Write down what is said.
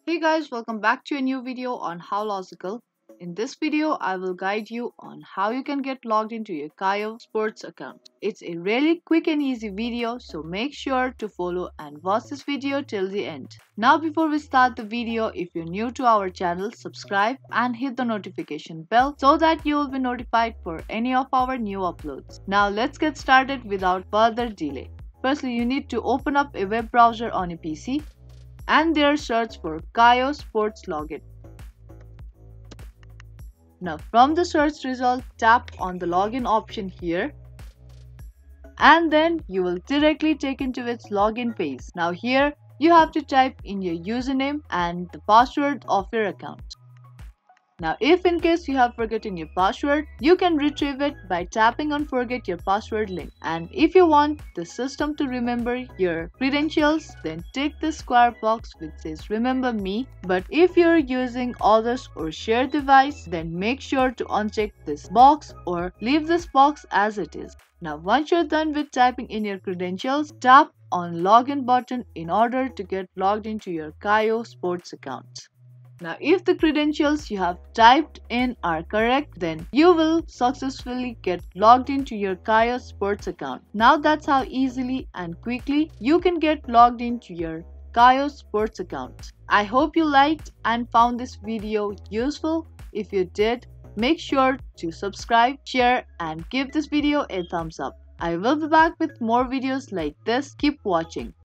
Hey guys, welcome back to a new video on How Logical. In this video, I will guide you on how you can get logged into your Kayo Sports account. It's a really quick and easy video, so make sure to follow and watch this video till the end. Now before we start the video, if you're new to our channel, subscribe and hit the notification bell so that you will be notified for any of our new uploads. Now let's get started without further delay. Firstly, you need to open up a web browser on your PC and there search for Kayo Sports Login. Now from the search result, tap on the login option here and then you will directly take into its login page. Now here you have to type in your username and the password of your account. Now if in case you have forgotten your password, you can retrieve it by tapping on forget your password link. And if you want the system to remember your credentials, then tick the square box which says remember me. But if you're using others or shared device, then make sure to uncheck this box or leave this box as it is. Now once you're done with typing in your credentials, tap on login button in order to get logged into your Kayo Sports account. Now if the credentials you have typed in are correct, then you will successfully get logged into your Kayo Sports account. Now that's how easily and quickly you can get logged into your Kayo Sports account. I hope you liked and found this video useful. If you did, make sure to subscribe, share and give this video a thumbs up. I will be back with more videos like this. Keep watching.